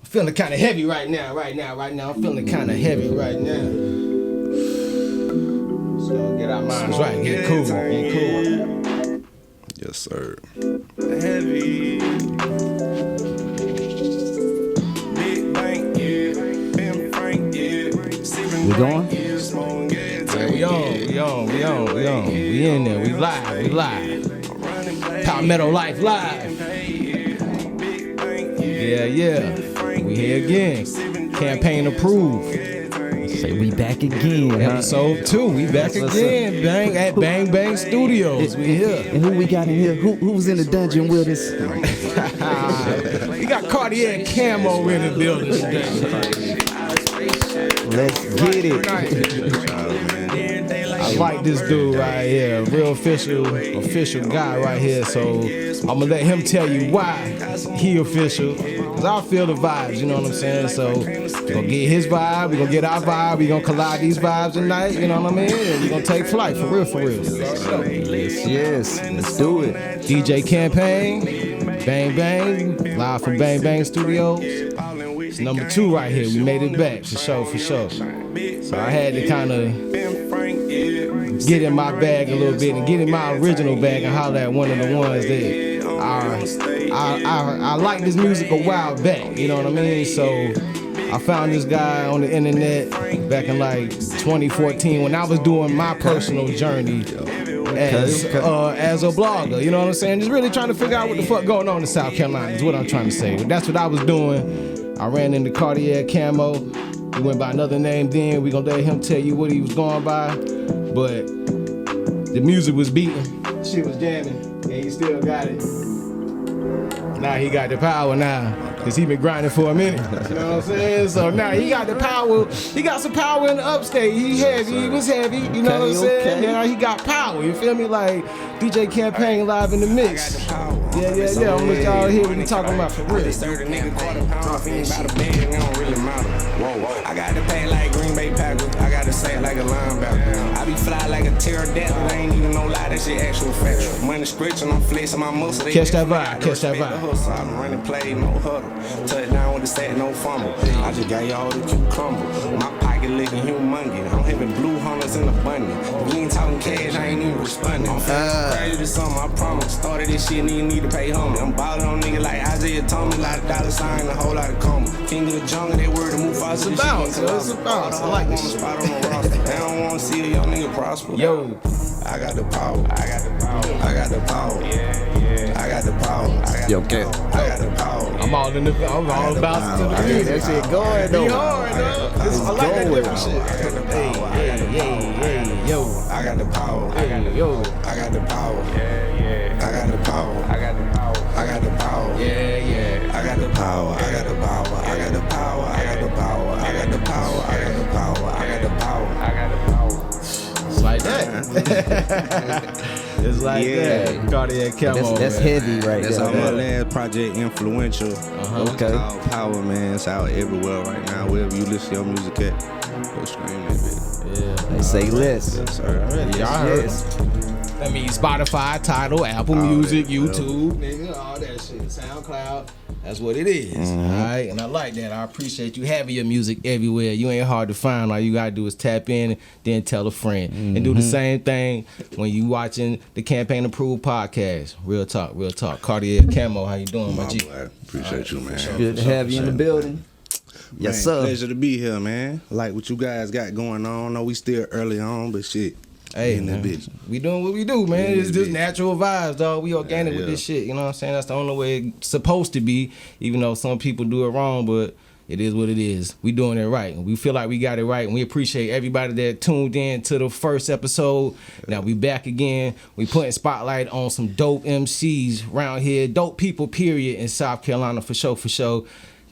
Feeling kind of heavy right now. I'm feeling kind of heavy right now. So get our minds right. Get cool. Yes, sir. Heavy. Big bank, yeah. Ben Frank, yeah. We going? Yeah, we on. We in there. We live. Palmetto Life live. Yeah. We here again. Campaign approved. Say we back again. Episode 2. We back again. Bang at Bang Bang Studios. We here. And who we got in here? Who's in the dungeon with us? We got Cartier Camo in the building today. Let's get it. I like this dude right here, real official guy right here. So I'm gonna let him tell you why he official. Cause I feel the vibes, you know what I'm saying? So we're gonna get his vibe, we're gonna get our vibe, we're gonna collide these vibes tonight, you know what I mean? And we're gonna take flight for real. Yes, let's do it. DJ Campaign, Bang Bang, live from Bang Bang Studios. It's number 2 right here. We made it back for sure. So I had to kind of get in my bag a little bit and get in my original bag and holler at one of the ones that I liked this music a while back, you know what I mean? So I found this guy on the internet back in like 2014 when I was doing my personal journey as a blogger, you know what I'm saying? Just really trying to figure out what the fuck going on in South Carolina is what I'm trying to say. That's what I was doing. I ran into Cartier Camo. He went by another name then. We gonna let him tell you what he was going by. But the music was beating. Shit was jamming. And he still got it. Now he got the power now. Cause he been grinding for a minute. You know what I'm saying? So now he got the power. He got some power in the upstate. He was heavy. You know what I'm saying? Now he got power. You feel me? Like DJ Campaign live in the mix. Yeah. I'm gonna let y'all hear what he talking about for real. I got to pay like Green Bay Packers. I got to say it like a linebacker. I be fly like a pterodactyl. I ain't even no lie, that shit actual factual. Money stretching, I'm flexing my muscle. Catch that vibe. I'm running play, no huddle. Touchdown with the sack, no fumble. I just got y'all the cucumber. My pocket looking humongous. I'm having blue hunters in the bunny. If you ain't talking cash, I ain't even responding. I'm ready to something, I promise. Started this shit, nigga need to pay homie. I'm ballin' on nigga like Isaiah Thomas. A lot of dollar sign, a whole lot of coma. King of the jungle, they word to move fast. It's a bounce. I like this shit. They don't want to see a young nigga prosper. Yo. I got the power. I got the power. Yeah. I got the power. Yo, Cat. I got the power. I'm all about to the music. That shit going though. Be hard, though. I like that different shit. Hey, yo. I got the power. Hey, yo. I got the power. Yeah. I got the power. I got the power. Yeah. I got the power. I got the power. I got the power. I got the power. I got the power. I got the power. I got the power. I got the power. It's like that. It's like that. Cartier Camo. That's heavy right That's there. on my last project, Influential. Okay. Called Power, man. It's out everywhere right now. Wherever you listen to your music at, go stream that bitch. Yeah. They say less. Yes, sir. Y'all heard. Yes. That means Spotify, Tidal, Apple Music, YouTube, nigga, all that shit. SoundCloud. That's what it is. All right, and I like that. I appreciate you having your music everywhere. You ain't hard to find. All you gotta do is tap in, then tell a friend, and do the same thing when you watching the Campaign Approved podcast. Real talk. Cartier Camo, how you doing, my G? Appreciate you, man. Good to have you in the building. Yes, Man, sir. Pleasure to be here, man. Like what you guys got going on. I know we still early on, but shit. Hey, in man, this bitch. we doing what we do, man. It's just natural vibes, dog. We organic with Yeah. this shit. You know what I'm saying? That's the only way it's supposed to be, even though some people do it wrong, but it is what it is. We doing it right. We feel like we got it right, and we appreciate everybody that tuned in to the first episode. Now we back again. We putting spotlight on some dope MCs around here. Dope people, period, in South Carolina, for sure.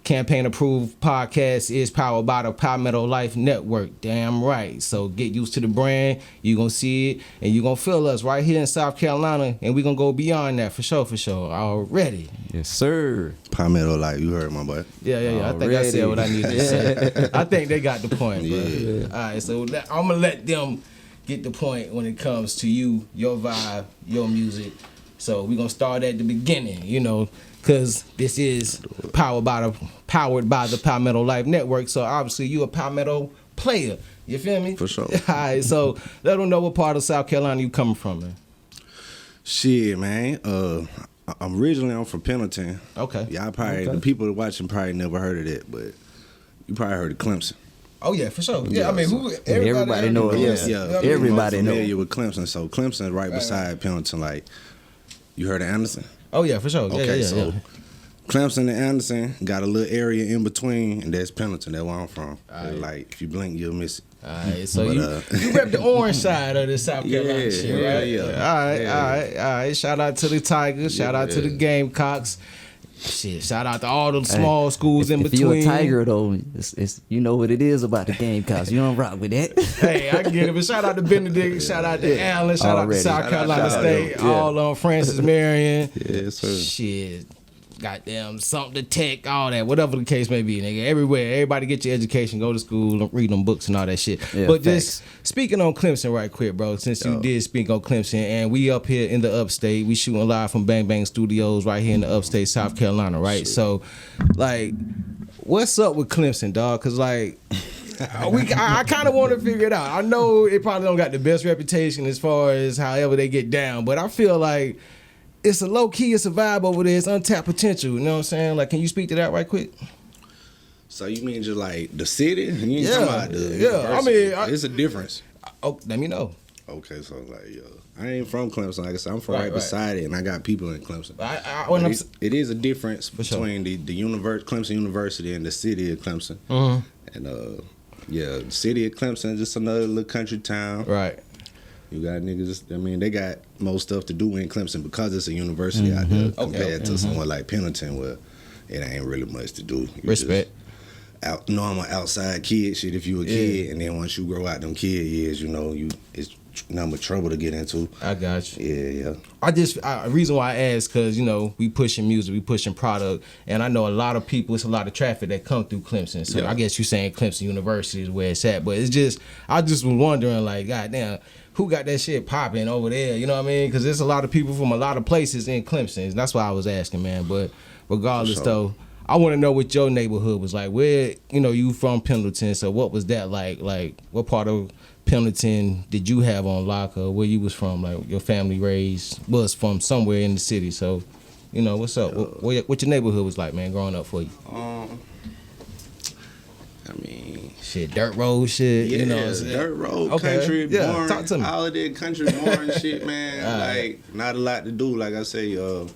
Campaign Approved podcast is powered by the Palmetto Life Network. Damn right. So get used to the brand. You gonna see it, and you gonna feel us right here in South Carolina, and we gonna go beyond that for sure. Already. Yes, sir. Palmetto Life, you heard my boy. Yeah. I think I said what I needed to say. I think they got the point. Yeah. All right, so I'm gonna let them get the point when it comes to you, your vibe, your music. So we gonna start at the beginning, because this is powered by the Palmetto Life Network. So obviously you a Palmetto player. You feel me? For sure. All right, so let them know what part of South Carolina you coming from, man. Shit, man. I'm originally from Pendleton. Okay. Y'all probably the people watching probably never heard of that, but you probably heard of Clemson. Oh yeah, for sure. Yeah, Yeah, I mean, everybody know it. Yeah, Everybody know. familiar with Clemson. So Clemson right beside Pendleton. Like, you heard of Anderson? Oh yeah, for sure. Okay, Yeah. so Clemson and Anderson got a little area in between, and that's Pendleton. That's where I'm from. Like, if you blink, you'll miss it. All right, so But, you rep the orange side of the South Carolina Yeah, shit, right? yeah. All right. Shout out to the Tigers. Shout out to the Gamecocks. Shit, shout out to all the small schools in If between. you a Tiger though, it's you know what it is about the Gamecocks. You don't rock with that. Hey, I get it. But shout out to Benedict. Shout out to Allen. Shout out to Already. South Carolina Shout out State. to them. All on Francis Marion. Yes, sir. Shit. Goddamn, something to tech, all that, whatever the case may be, nigga. Everywhere, everybody get your education, go to school, read them books and all that shit. Yeah, but facts. just speaking on Clemson right quick, bro, since you did speak on Clemson, and we up here in the upstate, we shooting live from Bang Bang Studios right here in the upstate South Carolina, right? So, like, what's up with Clemson, dog? Because, like, I kind of want to figure it out. I know it probably don't got the best reputation as far as however they get down, but I feel like it's a low key, it's a vibe over there. It's untapped potential. You know what I'm saying? Like, can you speak to that right quick? So you mean just like the city? You ain't Yeah, talking about the yeah. I mean, it's a difference. Oh, let me know. Okay, so like, I ain't from Clemson. Like I said, I'm from Right, right beside it, and I got people in Clemson. When I'm, It is a difference sure. between the Clemson University and the city of Clemson. And the city of Clemson is just another little country town. right. You got niggas. I mean, they got most stuff to do in Clemson because it's a university out there compared to somewhere like Pendleton where it ain't really much to do. You Respect. just normal outside kid shit if you a kid, and then once you grow out them kid years, you know, it's nothing but trouble to get into. I got you. Yeah. The reason why I asked, because, you know, we pushing music, we pushing product, and I know a lot of people, it's a lot of traffic that come through Clemson. So I guess you're saying Clemson University is where it's at. But it's just, I just was wondering, like, goddamn, who got that shit popping over there? You know what I mean? Because there's a lot of people from a lot of places in Clemson. That's why I was asking, man. But regardless, though, I want to know what your neighborhood was like. Where, you know, you from Pendleton, so what was that like? Like, what part of Pendleton did you have on lock, or where you was from? Like, your family was from somewhere in the city. So, you know, what's up? What your neighborhood was like, man, growing up for you? I mean, shit, dirt road shit. yeah, You know what I'm saying? dirt road, Okay. country, Yeah, boring, talk to me. all of that country, boring shit, man. Like, not a lot to do. Like I say, the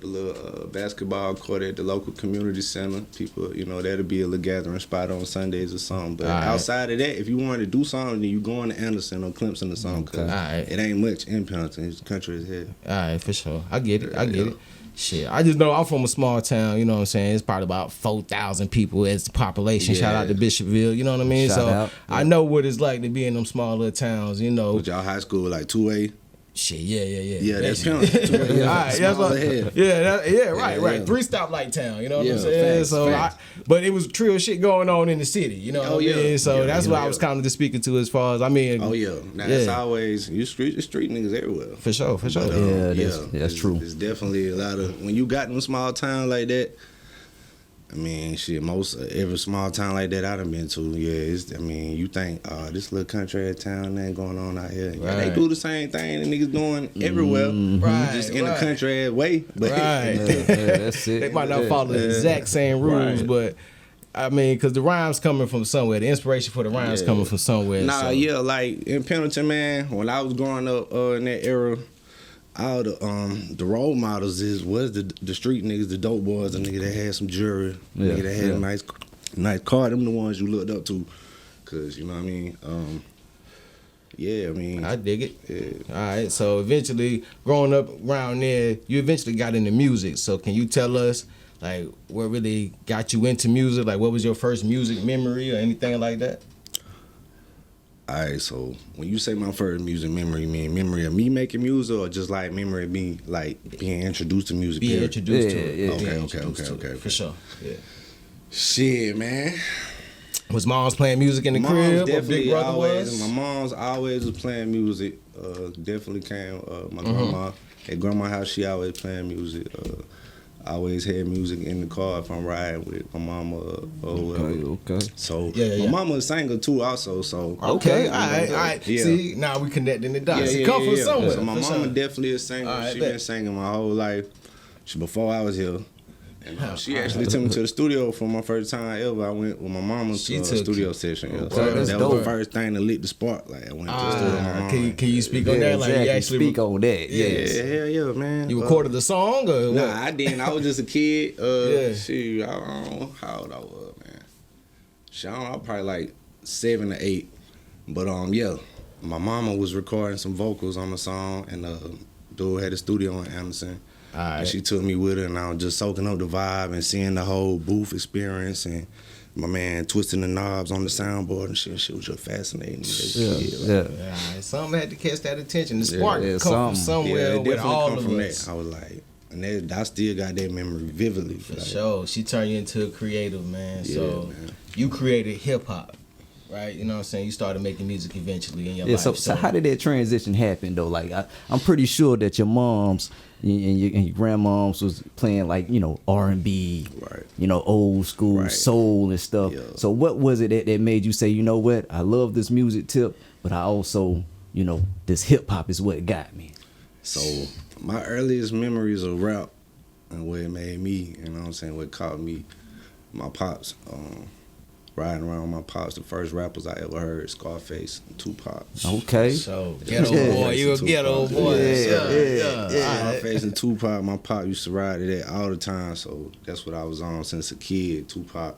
little basketball court at the local community center. People, you know, that'll be a little gathering spot on Sundays or something. But outside of that, if you wanted to do something, then you going to Anderson or Clemson or something, because it ain't much in Pendleton. It's country as hell. All right, for sure. I get it. Shit, I just know I'm from a small town, you know what I'm saying? It's probably about 4,000 people as the population. Yeah. Shout out to Bishopville, you know what I mean? Shout out. I know what it's like to be in them small little towns, you know. With y'all high school, like 2A? Shit, yeah. Yeah, that's Pendleton. All right, that's what, right. Yeah. 3 stoplight town, you know what I'm Yeah, saying? facts. But it was trill shit going on in the city, you know what I mean? So that's what I was kind of just speaking to as far as, I mean. Oh, yeah. Now, it's always, you street niggas everywhere. For sure. But, that's true. It's definitely a lot of, when you got in a small town like that, I mean, shit, every small town like that I done been to, you think, this little country town ain't going on out here. Yeah, they do the same thing that niggas doing everywhere. Right. Just in a country ass way. But That's it. They might not follow the exact same rules, but I mean, because the rhymes coming from somewhere, the inspiration for the rhymes coming from somewhere. Like in Pendleton, man, when I was growing up in that era, all the role models was the street niggas, the dope boys, the nigga that had some jewelry, nigga that had a nice car. Them the ones you looked up to, cause you know what I mean. I dig it. Yeah. All right, so eventually, growing up around there, you eventually got into music. So can you tell us, like, what really got you into music? Like, what was your first music memory or anything like that? All right, so when you say my first music memory, you mean memory of me making music, or just like memory of me like being introduced to music? Being introduced to it. Okay. For sure. Yeah. Shit, man. Was mom's playing music in the crib? Or Big Brother was? My mom's always was playing music. Definitely came. My grandma at grandma's house, she always playing music. always had music in the car if I'm riding with my mama or whatever. Okay. So Yeah. my mama a singer too, also. So Okay, all right. Yeah. See, now we connecting the dots. Yeah, It come from yeah. somewhere. So my for mama sure. definitely a singer. All right, She bet. been singing my whole life. Before I was here. And she actually took me to the studio for my first time ever. I went with my mama to a studio session. Yeah. So that's that dope. was the first thing that lit the spark. Like I went to the studio with my mama. Can you speak on that? Like you actually speak on that. Yes. Yeah, man. You recorded the song or what? Nah, I didn't. I was just a kid. Yeah. Shoot, I don't know how old I was, man. Shit, I don't know, I was probably like 7 or 8. But yeah, my mama was recording some vocals on the song, and dude had a studio in Anderson. Alright. And she took me with her, and I was just soaking up the vibe and seeing the whole booth experience, and my man twisting the knobs on the soundboard and shit. Shit was just fascinating. Yeah. Alright, something had to catch that attention. The spark Yeah, come from somewhere it with definitely all come of from us. that. I was like, and I still got that memory vividly. For sure. She turned you into a creative, man. Yeah, So man. you created hip hop, right? You know what I'm saying? You started making music eventually in your life. So how did that transition happen though? Like I'm pretty sure that your moms and your grandmoms was playing like, you know, R&B, Right. you know, old school Right. soul and stuff. Yeah. So what was it that made you say, you know what, I love this music tip, but I also, you know, this hip hop is what got me. So my earliest memories of rap and what it made me, you know what I'm saying, what caught me, my pops, riding around with my pops, the first rappers I ever heard, Scarface and Tupac. Okay. So ghetto Yeah. boy, you a ghetto boy. Yeah. Scarface and Tupac, my pop used to ride to that all the time, so that's what I was on since a kid. Tupac,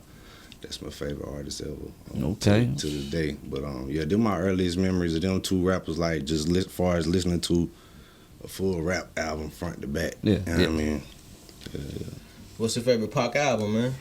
that's my favorite artist ever. Okay. To this day. But yeah, they're my earliest memories of them two rappers, like just as far as listening to a full rap album front to back. Yeah, You know what I mean? Yeah. What's your favorite Pac album, man?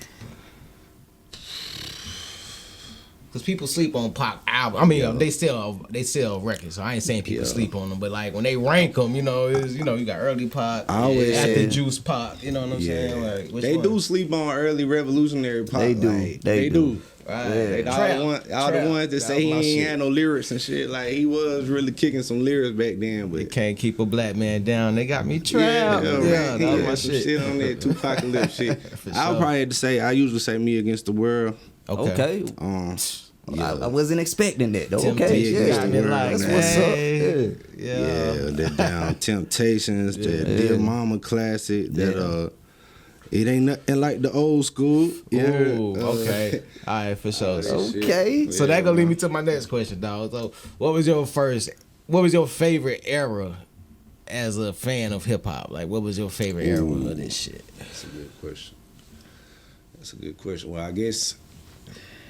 Cause people sleep on Pac album. I mean, they sell records. So I ain't saying people sleep on them, but like when they rank them, you know, you got early Pac, I always after said- Juice Pac. You know what I'm saying? Like which they one? do sleep on early revolutionary Pac. They do. Like, They do. Right. They all the ones that say he ain't had no lyrics and shit. Like he was really kicking some lyrics back then, but Can't keep a black man down. They got me trapped. yeah, that he was my had some shit. shit on that Tupacalypse shit. For I would sure. probably have to say I usually say Me Against the World. Okay. I wasn't expecting that though. Okay. Temptations Yeah. got me like, That's what's up. hey. Yeah, that Down Temptations, that Dear Mama classic, that it ain't nothing like the old school. Ooh, okay. All right, for sure. Okay. So that gonna lead me to my next question, dog. So, what was your favorite era as a fan of hip hop? Like, what was your favorite era of this shit? That's a good question. Well, I guess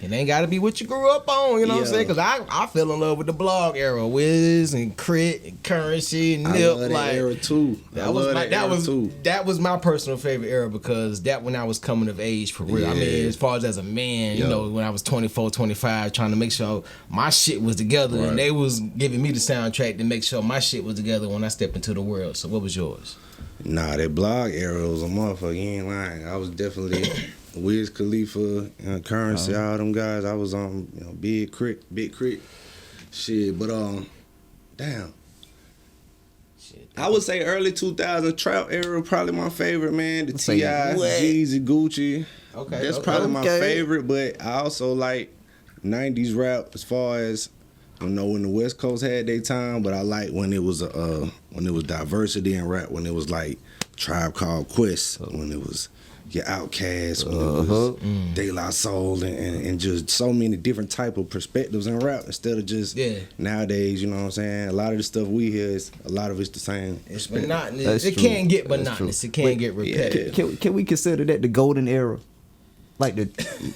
It ain't got to be what you grew up on, you know what I'm Yeah. saying? Because I fell in love with the blog era, Wiz and Crit and Currency and I Nip. love that Like era too. that was my personal favorite era because that when I was coming of age for real. I Yeah. mean, as far as a man, you Yeah. know, when I was 24, 25, trying to make sure my shit was together, Right. and they was giving me the soundtrack to make sure my shit was together when I stepped into the world. So what was yours? Nah, that blog era was a motherfucker. You ain't lying. I was definitely Wiz Khalifa and Currency, all them guys. I was on, Big Crit, shit. But damn. Shit. I would say early 2000 trap era probably my favorite, man. The say T.I., what? Jeezy, Gucci. Okay, That's okay. probably my Okay. favorite. But I also like 90s rap as far as when the West Coast had their time. But I like when it was diversity in rap. When it was like Tribe Called Quest. When it was your Outkast. When it was De La Soul and just so many different type of perspectives in rap instead of just nowadays. You know what I'm saying? A lot of the stuff we hear a lot of it's the same. It's perspective. monotonous. That's It true. can get That's monotonous. true. It can get repetitive. Can we consider that the golden era? Like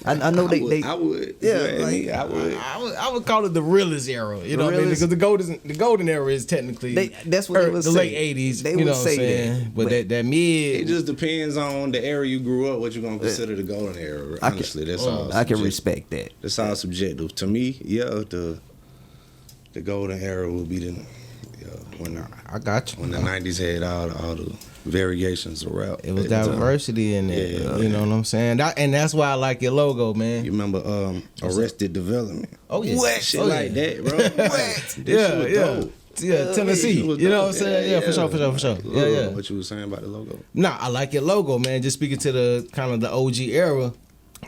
I know I would. Yeah, I would. I would call it the realest era. You know what I mean? realest- Because the golden era is technically that's what they would the say. late 80s. They you would know what I'm say saying? that. But that mid, It just depends on the era you grew up, what you're gonna consider the golden era. Honestly, that's all. I can subjective. respect that. That's all subjective. To me, the golden era would be when I got you. the '90s had all the variations of rap. It was at the time. diversity in it. Yeah. You know what I'm saying? And that's why I like your logo, man. You remember Arrested Development? Oh yeah, Shit Oh, like yeah. that, bro. What? Yeah. Tennessee. You know what I'm saying? Yeah, for sure. Yeah. What you was saying about the logo? Nah, I like your logo, man. Just speaking to the kind of the OG era,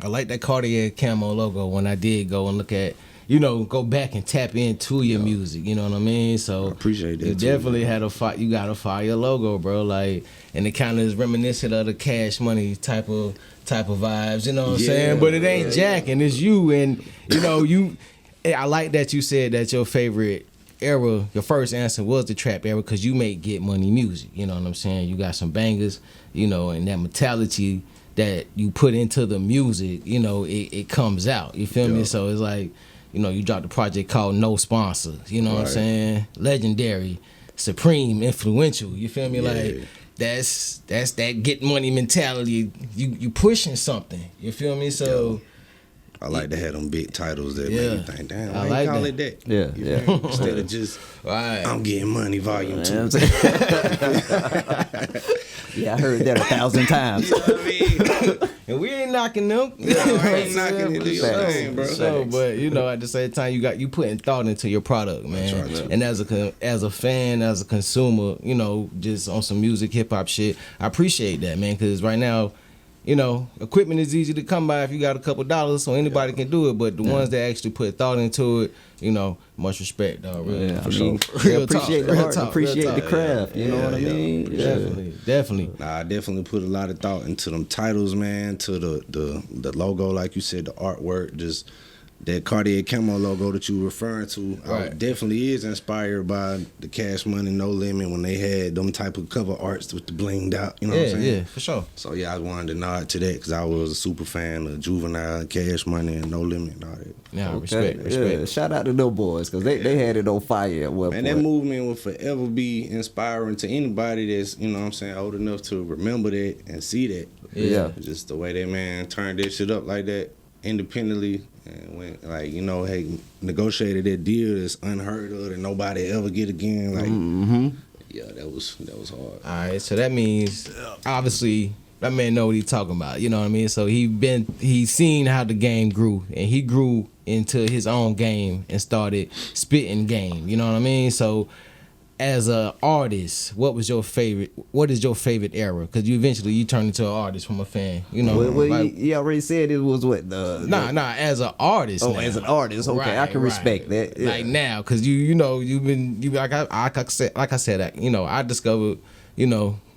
I like that Cartier Camo logo when I did go and look at, go back and tap into your music. You know what I mean? So I appreciate that. You definitely had you got a fire logo, bro. Like, and it kind of is reminiscent of the Cash Money type of vibes. You know what I'm saying? But it ain't Jack, and it's you, and I like that you said that your favorite era, your first answer was the trap era because you make Get Money music. You know what I'm saying? You got some bangers, and that mentality that you put into the music, it comes out. You feel me? So it's like, you dropped a project called No Sponsor. You know what I'm saying? Legendary, supreme, influential. You feel me? Like that's that Get Money mentality. You pushing something. You feel me? So. I like to have them big titles that make you think, damn, I why like you call that. it that? Yeah. Instead of just, I'm getting money, volume 2. Yeah, I heard that 1,000 times. You know what I mean? And we ain't knocking them. I ain't knocking it, do your thing, bro. So, but at the same time, you putting thought into your product, man. And as a fan, as a consumer, just on some music, hip hop shit, I appreciate that, man. Because right now, equipment is easy to come by if you got a couple dollars, so anybody can do it. But the ones that actually put thought into it, much respect, dog. Really, Yeah, for I sure. mean, Real appreciate talk, the art, appreciate the craft. You know what I mean? Definitely. Nah, I definitely put a lot of thought into them titles, man. To the logo, like you said, the artwork, just that Cartier Camo logo that you were referring to. I definitely is inspired by the Cash Money No Limit when they had them type of cover arts with the blinged out. You know what I'm saying? Yeah, for sure. So I wanted to nod to that because I was a super fan of Juvenile, Cash Money, and No Limit and all that. Yeah, respect. Yeah, shout out to them boys because they had it on fire at one point. And that movement will forever be inspiring to anybody that's, old enough to remember that and see that. Yeah. Just the way that man turned that shit up like that independently and went, negotiated that deal that's unheard of that nobody ever get again. Like, yeah, that was hard. All right, so that means obviously that man know what he's talking about. You know what I mean? So he's seen how the game grew, and he grew into his own game and started spitting game. You know what I mean? So as an artist, what is your favorite era? Because you turned into an artist from a fan. You already said it was what as an artist. Oh, as an artist, okay, I can respect that. Yeah. Like now, because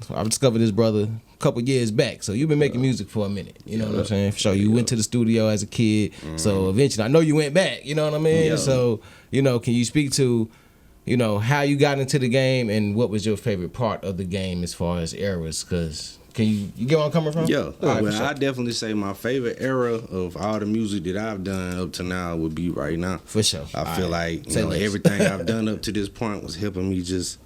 I discovered this brother a couple years back. So you've been making music for a minute. You know what I'm saying? For sure. You went to the studio as a kid. So eventually, I know you went back. You know what I mean? Yeah. So can you speak to how you got into the game and what was your favorite part of the game as far as eras? Because can you get where I'm coming from? Yeah. Right, well, sure. I definitely say my favorite era of all the music that I've done up to now would be right now. For sure. I feel like everything I've done up to this point was helping me just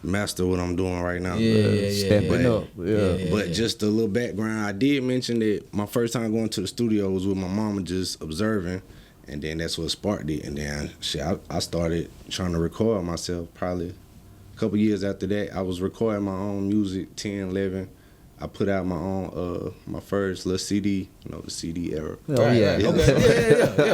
master what I'm doing right now. Stepping up. But just a little background, I did mention that my first time going to the studio was with my mama just observing. And then that's what sparked it. And then I started trying to record myself probably a couple years after that. I was recording my own music, 10, 11. I put out my own, my first little CD, the CD era. Oh, yeah. I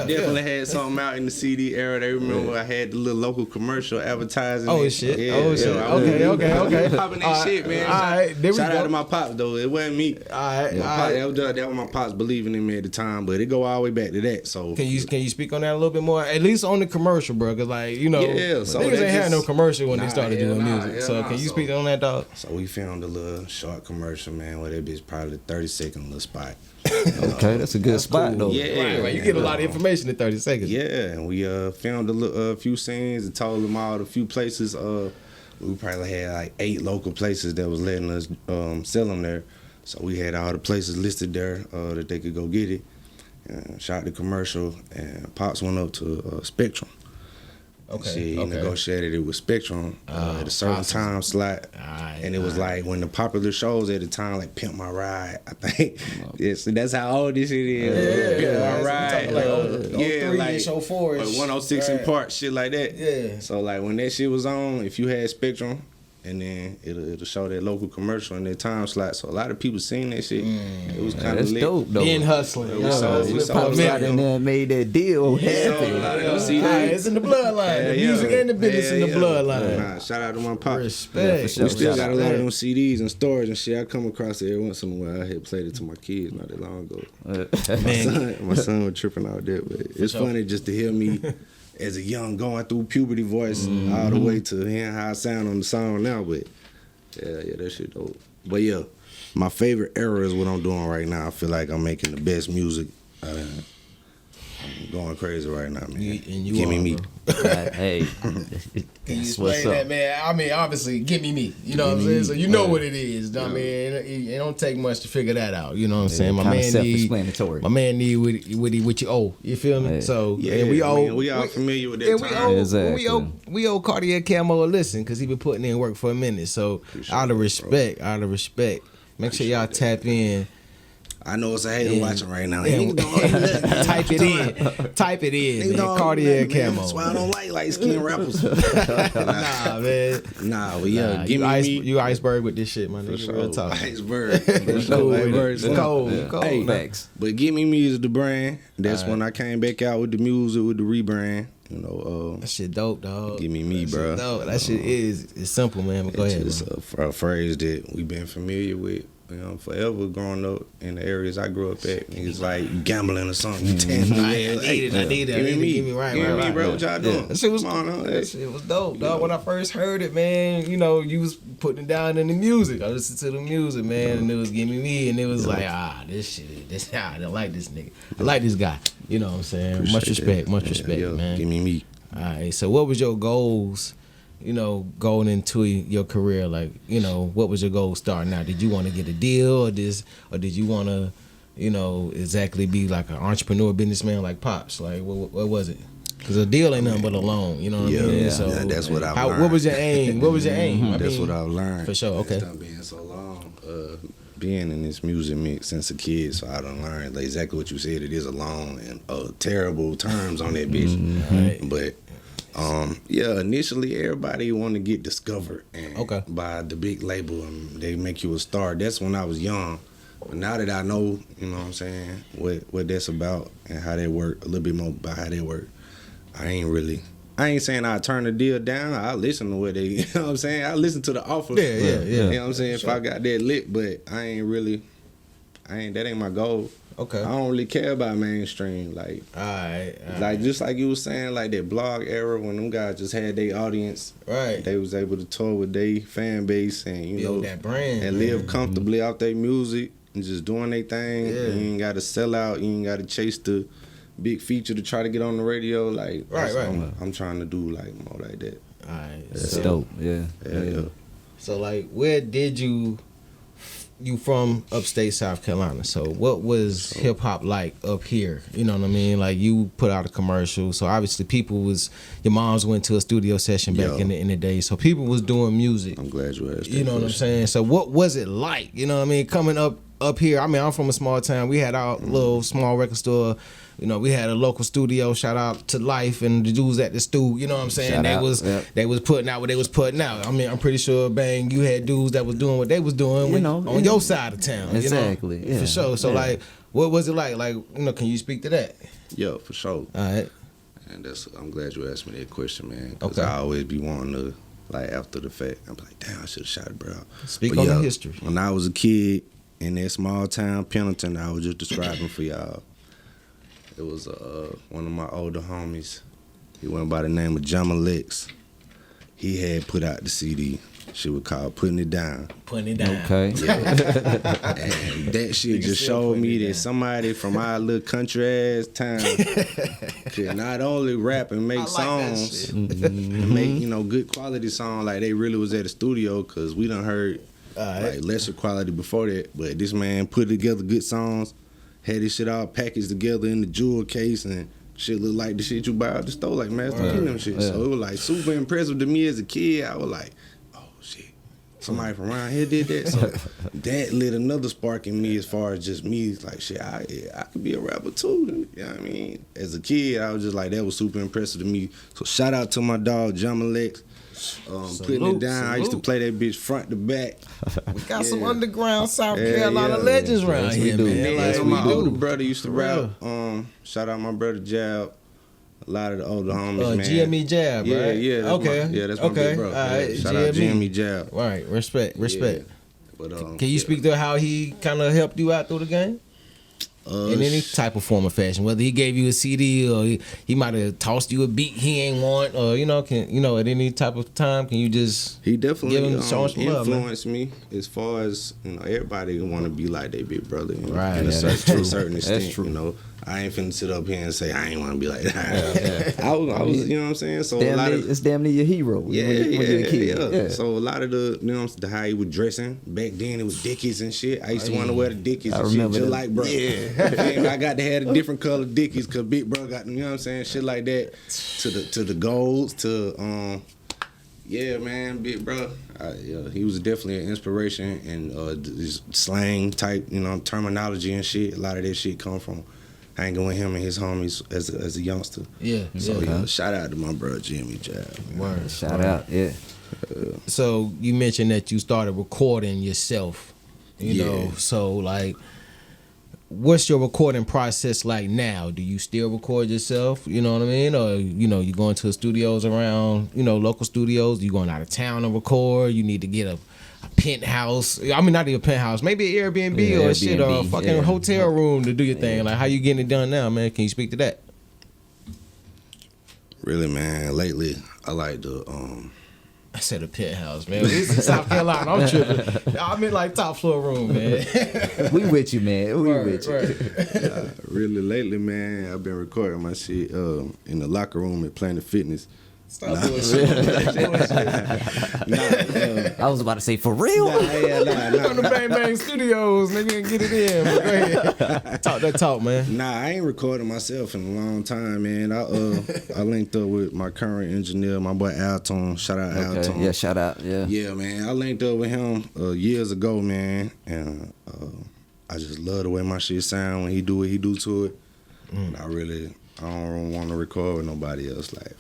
definitely had something out in the CD era. They remember I had the little local commercial advertising. Oh, shit. Okay. Popping that shit, man. All right, there we Shout go. out to my pops, though. It wasn't me. All right. That was my pops believing in me at the time, but it go all the way back to that. So Can you speak on that a little bit more? At least on the commercial, bro. Because, so niggas ain't had no commercial when they started doing music. So can you speak on that, dog? So we filmed a little short commercial, man, where that bitch probably 30-second little spot. Okay, that's a good spot, cool. though. Yeah, right. You get a lot of information in 30 seconds. Yeah, and we filmed a few scenes and told them all the few places. We probably had like 8 local places that was letting us sell them there. So we had all the places listed there that they could go get it. Shot the commercial, and Pops went up to Spectrum. He negotiated it with Spectrum at a certain time slot. And it was like when the popular shows at the time, like Pimp My Ride, I think. So that's how old this shit is. Pimp My Ride. Like 04 106 in Park, shit like that. Yeah. So like when that shit was on, if you had Spectrum and then it'll show that local commercial in their time slot. So a lot of people seen that shit. It was kind of lit. Dope though. Been hustling. It was so- Hip Hop got in there and made that deal happen. It's in the bloodline. The music and the business in the bloodline. Nah, shout out to my pops. Respect. for sure. We still Shout got a out. lot of them CDs and storage and shit. I come across it every once in a while. I had played it to my kids not that long ago. My son was tripping out there, but it's funny just to hear me as a young going through puberty voice all the way to hearing how I sound on the song now. But yeah, that shit dope. But yeah, my favorite era is what I'm doing right now. I feel like I'm making the best music. I'm going crazy right now, man. Give me me. Hey, Can you that's explain what's that, up. man? I mean, obviously, give me me. You know what I'm saying? So you know what it is. I mean, it don't take much to figure that out. You know what I'm saying? My kinda man self-explanatory. My man need what you owe. You feel me? Hey. So Yeah, and we I owe. mean, we all familiar with that and time. Exactly. we owe Cartier Camo a listen because he been putting in work for a minute. So out of respect, make sure y'all tap in. I know it's a hater watching right now. Yeah. Niggas don't Type it in, man. Cartier Camo. That's why I don't like light skinned rappers. Nah, man. Nah, but yeah, give you me me. You iceberg with this shit, man. Nigga, real talk. Iceberg. Cool with it. Cold. Hey, Facts. but Give Me Me is the brand. That's when I came back out with the music, with the rebrand. You know, That shit dope, dog. Give Me Me, That bro. shit dope. That shit it's simple, man. But go it's ahead. just Man. a phrase that we've been familiar with. You know, forever growing up in the areas I grew up at. It's like gambling or something. You tend to I need it. Give me me. Give me right, Give me right, me, right. bro. What y'all doing? That shit was Come on, that shit was dope, dog. When I first heard it, man, you know, you was putting it down in the music. I listened to the music, man, and it was Give Me Me, and it was like, I don't like this nigga. I like this guy. You know what I'm saying? Much respect, man. Give me me. All right. So, what was your goals? You know, going into your career, like, you know, what was your goal starting out? Did you want to get a deal, or did you want to, you know, exactly be like an entrepreneur, businessman like Pops? Like, what was it? Because a deal ain't nothing but a loan. You know what I mean? Yeah, So, that's what I've learned. what was your aim? I That's mean, what I've learned. For sure. Okay. It's done being so long, being in this music mix since a kid, so I done learned like exactly what you said. It is a long and terrible terms on that bitch. Right. But yeah, initially everybody want to get discovered by the big label, and they make you a star. That's when I was young. But now that I know, you know what I'm saying, what that's about and how they work, a little bit more about how they work, I ain't saying I turn the deal down. I listen to what they, you know what I'm saying? I listen to the offer. Yeah. You know what I'm saying? Sure. If I got that lit, but that ain't my goal. Okay. I don't really care about mainstream. Like, like just like you was saying, like that blog era when them guys just had their audience. Right. They was able to tour with their fan base and, you Build know, that brand, and man. live comfortably out their music and just doing their thing. Yeah. You ain't got to sell out. You ain't got to chase the big feature to try to get on the radio. Like, Right. I'm trying to do like more like that. All right. That's So, dope. Yeah. So, like, where did you from upstate South Carolina? So what was hip hop like up here? You know what I mean? Like, you put out a commercial, so obviously your moms went to a studio session back in the day, so people was doing music. I'm glad you asked that. You know what I'm saying? So what was it like? You know what I mean? Coming up here, I mean, I'm from a small town. We had our little small record store. You know, we had a local studio. Shout out to Life and the dudes at the stew. You know what I'm saying? They was putting out what they was putting out. I mean, I'm pretty sure, Bang, you had dudes that was doing what they was doing on your side of town. Exactly. You know? For sure. So like, what was it like? Like, you know, can you speak to that? Yeah, for sure. All right. And I'm glad you asked me that question, man. Because I always be wanting to, like, after the fact, I'm like, damn, I should have shot it, bro. Speak on the history. When I was a kid in that small town, Pendleton, I was just describing for y'all. It was one of my older homies. He went by the name of Jama Lex. He had put out the CD. She would call Putting It Down. Putting It Down. Okay. And that shit just showed me that somebody from our little country ass town could not only rap and make songs and make, you know, good quality songs, like they really was at the studio, because we done heard like lesser quality before that. But this man put together good songs, had this shit all packaged together in the jewel case, and shit looked like the shit you buy out the store, like Master Kingdom shit. So it was like super impressive to me as a kid. I was like, oh shit. somebody from around here did that. So that lit another spark in me as far as just me, like, shit, I could be a rapper too. You know what I mean? As a kid, I was just like, that was super impressive to me. So shout out to my dog, Jamalex. Putting it down. I used to play that bitch front to back. We got some underground South Carolina legends around here, man. Like, Like, my older brother used to rap. Shout out my brother Jab. A lot of the older homies, man. GME Jab, right? Yeah, that's my big bro. All right, Shout out GME Jab. Right, respect. Yeah. But, Can you speak to how he kind of helped you out through the game? In any type of form or fashion, whether he gave you a CD or he might have tossed you a beat he ain't want, or at any type of time, can you just he definitely give him some influenced me as far as everybody want to be like their big brother, right? To a certain extent, that's true. I ain't finna sit up here and say I ain't want to be like that. I was, you know what I'm saying. So it's damn near your hero. When you're a kid. Yeah. So a lot of the how he was dressing back then, it was Dickies and shit. I used to want to wear the Dickies and shit just like bro. Yeah. I got to have a different color Dickies because Big Bro got them. You know what I'm saying? Shit like that. To the golds to yeah, man, Big Bro. He was definitely an inspiration and this slang type, terminology and shit. A lot of that shit come from hanging with him and his homies as a youngster. Yeah. So shout out to my brother Jimmy Jab. Word. Shout out, yeah. So you mentioned that you started recording yourself. You know, so like, what's your recording process like now? Do you still record yourself? You know what I mean? Or you going to studios around, local studios? You going out of town to record? You need to get a penthouse. I mean, not even a penthouse. Maybe an Airbnb or Airbnb, shit, or a fucking hotel room to do your thing. Like, how you getting it done now, man? Can you speak to that? Really, man. Lately, I like to. I said a penthouse, man. This is South Carolina. I'm tripping. I'm in like top floor room, man. We with you, man. We with you. Really, lately, man, I've been recording my shit in the locker room at Planet Fitness. Stop doing shit. I was about to say, for real? Come to Bang Bang Studios, nigga, and get it in. But go ahead. Talk that talk, man. Nah, I ain't recording myself in a long time, man. I linked up with my current engineer, my boy Alton. Shout out Alton. Yeah, shout out. Yeah, man. I linked up with him years ago, man, and I just love the way my shit sound when he do what he do to it. And I don't want to record with nobody else. Like,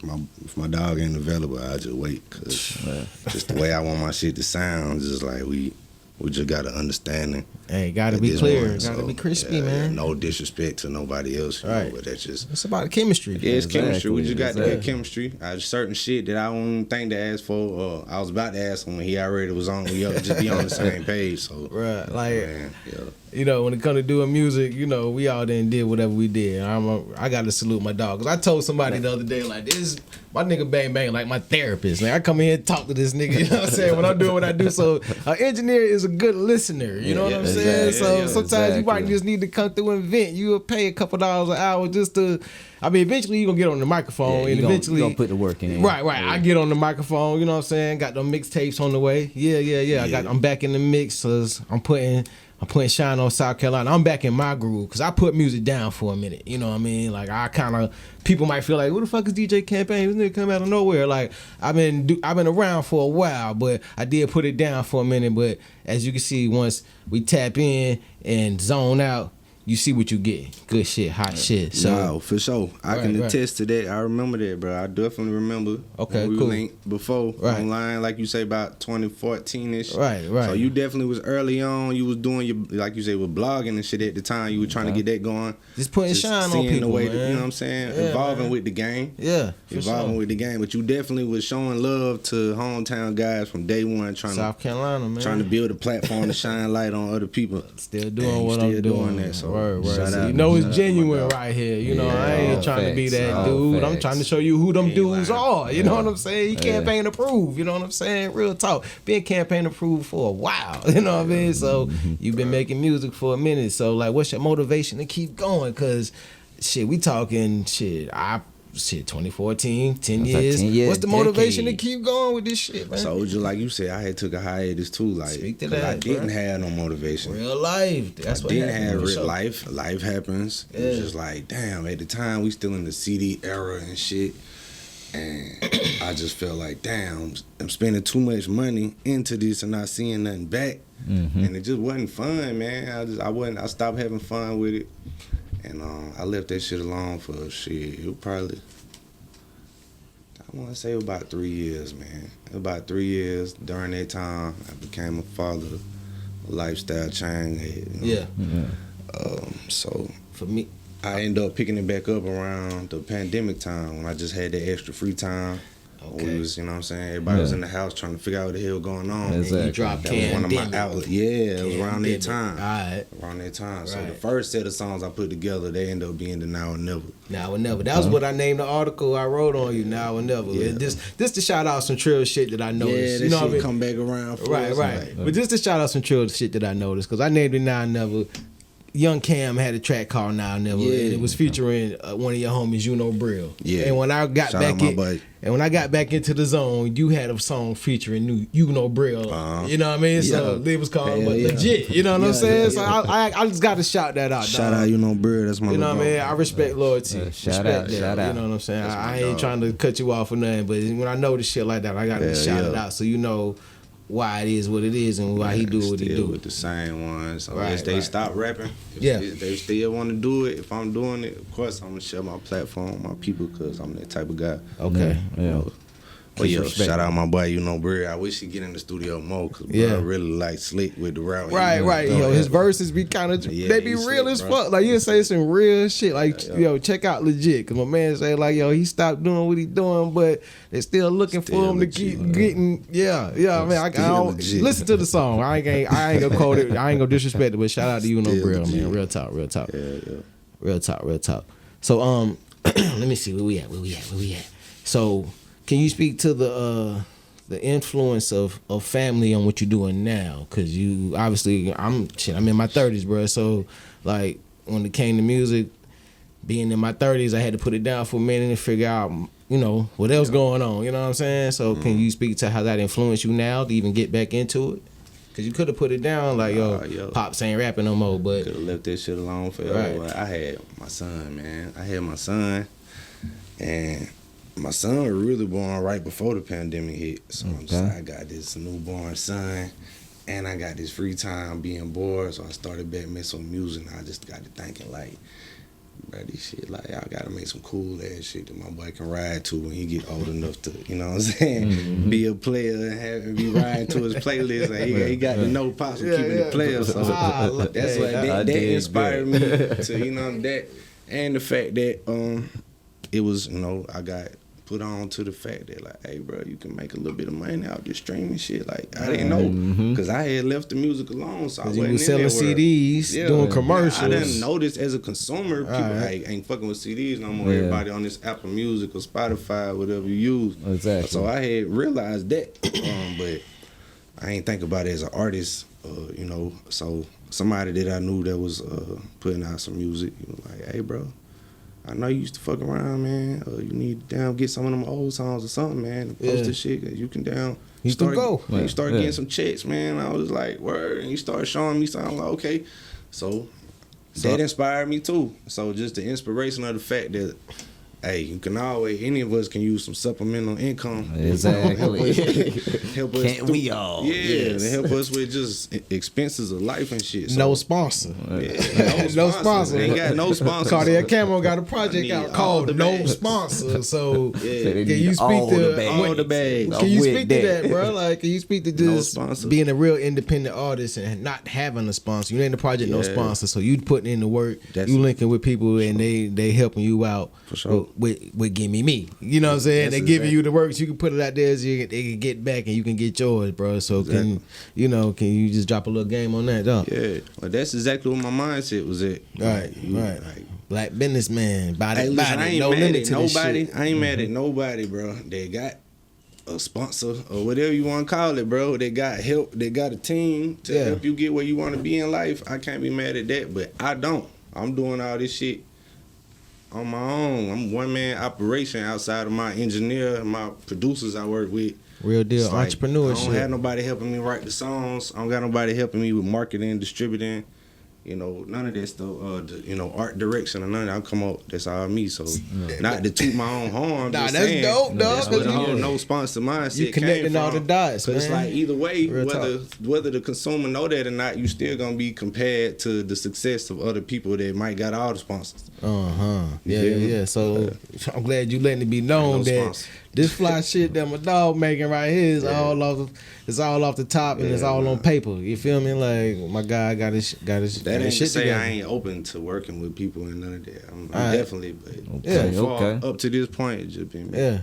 if my dog ain't available, I just wait. Cause just the way I want my shit to sound, just like we just got an understanding. Hey, gotta be clear, gotta be crispy, man. No disrespect to nobody else, right? But that's just it's about chemistry. Yeah, it's chemistry. We just got to get chemistry. Certain shit that I don't think to ask for. I was about to ask him when he already was on. We just be on the same page. So right, like when it comes to doing music, we all then did whatever we did. I got to salute my dog, cause I told somebody the other day, like, this my nigga Bang Bang like my therapist. Like, I come in here and talk to this nigga. You know what I'm saying? When I'm doing what I do, so an engineer is a good listener. You know what I'm saying? So sometimes you might just need to come through and vent. You will pay a couple dollars an hour just to. I mean, eventually you're gonna get on the microphone, and eventually you're gonna put the work in. Right. Yeah. I get on the microphone. You know what I'm saying? Got them mixtapes on the way. Yeah. I'm back in the mix. I'm putting shine on South Carolina. I'm back in my groove because I put music down for a minute. You know what I mean? Like, I kind of, people might feel like, who the fuck is DJ Campaign? This nigga come out of nowhere. Like, I've been around for a while, but I did put it down for a minute. But as you can see, once we tap in and zone out, you see what you get. Good shit, hot shit. So no, for sure. I can attest to that. I remember that, bro. I definitely remember. Okay, when we cool. linked before online, like you say, about 2014-ish. Right. So you definitely was early on. You was doing your, like you say, with blogging and shit at the time. You were trying to get that going. Just putting shine on people, the way man. You know what I'm saying? Yeah, evolving with the game. Yeah, with the game. But you definitely was showing love to hometown guys from day one, South Carolina, man. Trying to build a platform to shine light on other people. Still doing what I'm doing. That, so shout out. It's genuine right here. I ain't trying to be that dude. I'm trying to show you who them dudes are. You know what I'm saying? You campaign approved. You know what I'm saying? Real talk. Been campaign approved for a while. You know what I mean? So you've been making music for a minute. So like, what's your motivation to keep going? Cause shit, we talking shit. 2014, 10 years. 10 years. What's the motivation to keep going with this shit, man? So just like you said, I had took a hiatus too. Like, speak to that, I didn't have no motivation. Real life. That's what didn't have real life. Life happens. Yeah. It was just like, damn. At the time, we still in the CD era and shit. And I just felt like, damn, I'm spending too much money into this and not seeing nothing back. And it just wasn't fun, man. I stopped having fun with it. And I left that shit alone for shit. It was probably, I want to say about 3 years, man. About 3 years. During that time, I became a father. A lifestyle change. You know? So for me, I ended up picking it back up around the pandemic time when I just had that extra free time. We was, you know what I'm saying? Everybody was in the house trying to figure out what the hell going on. Exactly. You dropped That was one of my Pandemic. outlets. Yeah, it was around that time. All right. Around that time. So Right. the first set of songs I put together, they ended up being the Now or Never. Now or Never. That was what I named the article I wrote on you, Now or Never. Yeah. And this to shout out some trill shit that I noticed. Yeah, that you know shit what I mean? come back around for Right, us. right. But just to shout out some trill shit that I noticed, because I named it Now or Never. Young Cam had a track called Now or Never, Yeah. and it was featuring one of your homies, Brill. Yeah. And when I got Shout out back my in, buddy. and when I got back into the zone, you had a song featuring Brill. Uh-huh. You know what I mean? So Yeah. it was called Hell yeah. Legit. You know what I'm Yeah, saying? yeah, So yeah. I just got to shout that out. Shout dog. out, Bro. That's my You know what I little mean? dog. I respect loyalty. Shout Respect out, that. shout out. You know what I'm saying? That's my I ain't dog. trying to cut you off or nothing, but when I know the shit like that, I got to Hell shout it yeah. out so you know why it is what it is and why he do what he Still do. with the same ones. Right, Unless they right. stop rapping. Yeah. If they still want to do it, if I'm doing it, of course I'm going to share my platform with my people because I'm that type of guy. Okay. Yeah. But yeah, Respect. shout out my boy, Bro. I wish he'd get in the studio more because Yeah. bro really like slick with the route. Right, right. Yo, his verses be kind of Yeah, they be he's real slick, as bro. fuck. Like you say some real shit. Like Yeah. yo, check out Legit. Cause my man say like yo, he stopped doing what he doing, but they still looking Still for him to legit, keep man. getting. Yeah, yeah. Man, I Still don't legit. listen to the song. I ain't gonna quote it. I ain't gonna disrespect it. But shout out to Still Brill, legit. man. Real talk, real talk, Yeah, yeah. real talk, real talk. So let me see where we at. So can you speak to the influence of family on what you're doing now? Cause you obviously I'm in my 30s, bro. So like when it came to music, being in my 30s, I had to put it down for a minute and figure out what else going on. You know what I'm saying? So can you speak to how that influenced you now to even get back into it? Cause you could have put it down like yo. Pops ain't rapping no more, but Could have left that shit alone forever. Right. But I had my son, man. And my son was really born right before the pandemic hit. So I'm just, I got this newborn son, and I got this free time being bored. So I started back messing with music. And I just got to thinking like, bro, this shit, like, I gotta make some cool ass shit that my boy can ride to when he get old enough to, you know what I'm saying, be a player and be riding to his playlist. Like, he got to know Pops from keeping the players. So that's what that inspired me to, that, and the fact that it was, I got put on to the fact that like, hey, bro, you can make a little bit of money out this streaming shit. Like, I didn't know because I had left the music alone, so I you wasn't was in selling that world. CDs, doing commercials. I didn't notice as a consumer, people ain't fucking with CDs no more. Yeah. Everybody on this Apple Music or Spotify, whatever you use. Exactly. So I had realized that, but I ain't think about it as an artist, So somebody that I knew that was putting out some music, like, hey, bro, I know you used to fuck around, man. You need to get some of them old songs or something, man. And post this shit. You can You can go. You start getting some checks, man. I was like, word. And you start showing me something. Like, okay. So that inspired me too. So just the inspiration of the fact that, hey, you can always, any of us can use some supplemental income. Exactly. Help us Can't we all? Yeah, Yes. to help us with just expenses of life and shit. So, No sponsor. yeah, No sponsor. Ain't got no sponsors. Cartier Camo got a project need out all called the No bags. Sponsor. So Yeah. can you speak all to the bags. All the bags. Can you With speak to that, bro? Like, can you speak to No just sponsor. being a real independent artist and not having a sponsor? You ain't the project, no Yeah. sponsor. So you putting in the work. That's you it. linking with people and they helping you out. For sure. With Give Me. You know what I'm saying? That's They giving exact- you the work. So you can put it out there so they can get back and you can get yours, bro. So can you just drop a little game on that, dog? Yeah, well, that's exactly what my mindset was at. Right. Like, Black businessman, body, hey, listen, I ain't no mad limit at to this nobody. shit. I ain't mad at nobody, bro. They got a sponsor or whatever you want to call it, bro. They got help. They got a team to help you get where you want to be in life. I can't be mad at that, but I don't. I'm doing all this shit on my own. I'm one man operation outside of my engineer and my producers I work with. Real deal It's like, entrepreneurship. I don't have nobody helping me write the songs. I don't got nobody helping me with marketing, distributing. You know, none of that stuff, you know, art direction or none of that. I come up, that's all me. So, not to toot my own horn. Nah, just that's saying, dope, dog. That's where the whole no sponsor mindset You connecting came all from. the dots, man. It's like either way, Real whether the consumer know that or not, you still gonna be compared to the success of other people that might got all the sponsors. Yeah. So I'm glad you letting it be known No that sponsor. this fly shit that my dog making right here is all off. It's all off the top and it's all on paper. You feel me? Like my guy got his That ain't to shit say together. I ain't open to working with people and none of that. I'm Alright. definitely, but Okay, so far, okay. up to this point, it just been me. Yeah.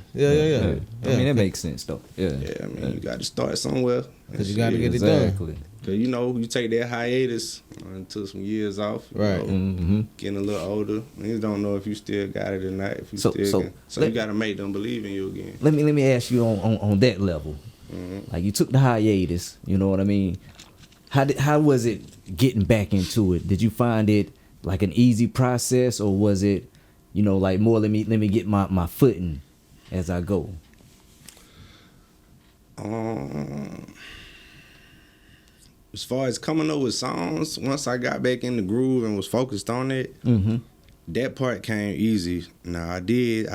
I mean, that makes sense though. Yeah. Yeah, I mean, you got to start somewhere. 'Cause you gotta get it Exactly. Cause you know, you take that hiatus and took some years off. You Right. know, getting a little older. Niggas don't know if you still got it or not. If you So you gotta make them believe in you again. Let me ask you on that level. Like you took the hiatus, you know what I mean? How was it getting back into it? Did you find it like an easy process, or was it, you know, like more let me get my footing as I go? As far as coming up with songs, once I got back in the groove and was focused on it, that part came easy. Now I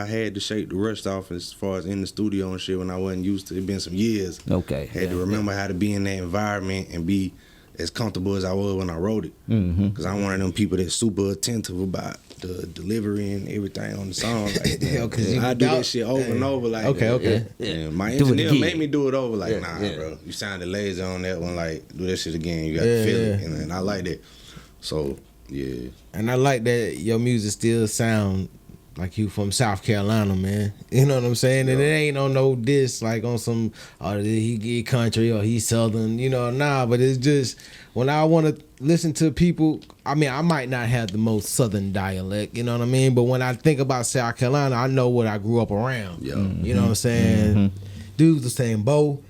had to shake the rust off as far as in the studio and shit when I wasn't used to it. Been some years. Okay. Had to remember how to be in that environment and be as comfortable as I was when I wrote it. Because I'm one of them people that's super attentive about the delivery and everything on the song. Like, I do that shit over and over. Like, Okay. And my Do it engineer again. made me do it over. Like, Yeah. bro, you sounded lazy on that one. Like, do that shit again. You got to feel it. And I like that. So, yeah. And I like that your music still sound like you from South Carolina, man. You know what I'm saying? And it ain't on no diss like on some he country or he southern, you know, but it's just when I want to listen to people, I mean, I might not have the most southern dialect, you know what I mean? But when I think about South Carolina, I know what I grew up around. Yeah. You know what I'm saying? Dudes the same Bo.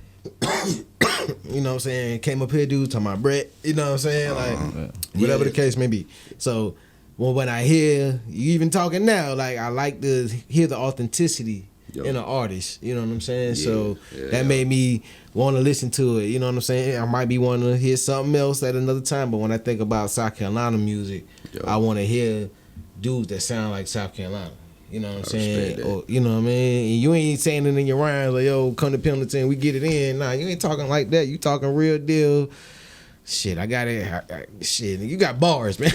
You know what I'm saying? Came up here, dudes talking about Brett. You know what I'm saying? Like whatever the case may be. So when I hear you even talking now, like I like to hear the authenticity in an artist. You know what I'm saying? So that made me want to listen to it. You know what I'm saying? I might be wanting to hear something else at another time, but when I think about South Carolina music, I want to hear dudes that sound like South Carolina. You know what I'm saying? Or you know what I mean? And you ain't saying it in your rhymes like, yo, come to Pendleton, we get it in. Nah, you ain't talking like that. You talking real deal. Shit, I got it. Shit, you got bars, man.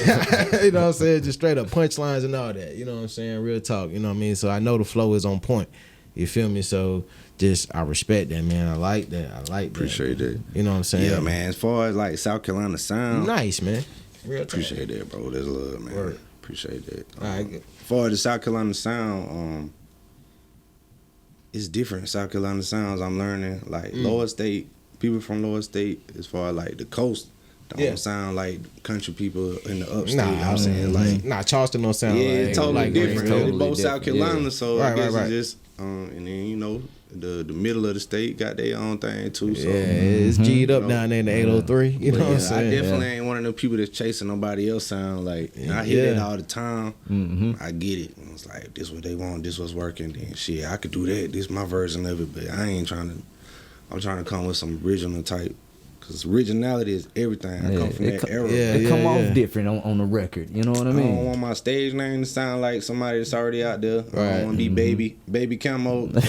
You know what I'm saying? Just straight up punchlines and all that. You know what I'm saying? Real talk. You know what I mean? So I know the flow is on point. You feel me? So just I respect that, man. I like that. Appreciate that. You know what I'm saying? Yeah, man. As far as like South Carolina sound, Nice, man. Real talk. appreciate that, bro. That's love, man. Word. Appreciate that. All right. As far as the South Carolina sound, it's different South Carolina sounds I'm learning. Like Lower State, people from Lower State, as far as like the coast, don't sound like country people in the upstate. I'm saying like Charleston don't sound like it's totally like different. Greenville. They're both South Carolina, so Right, I guess right. it's just and then you know the middle of the state got their own thing too. So Yeah, it's G'd up down there in the 803. You know what I'm I saying? definitely ain't one of them people that's chasing nobody else sound. Like I hear that all the time. I get it. And it's like this what they want. This what's working. Then shit, I could do that. This my version of it. But I ain't trying to. I'm trying to come with some original type. Cause originality is everything. I come from that era. It come off different on the record. You know what I I mean? don't want my stage name to sound like somebody that's already out there. I Right. don't want to be baby Camo. Nah,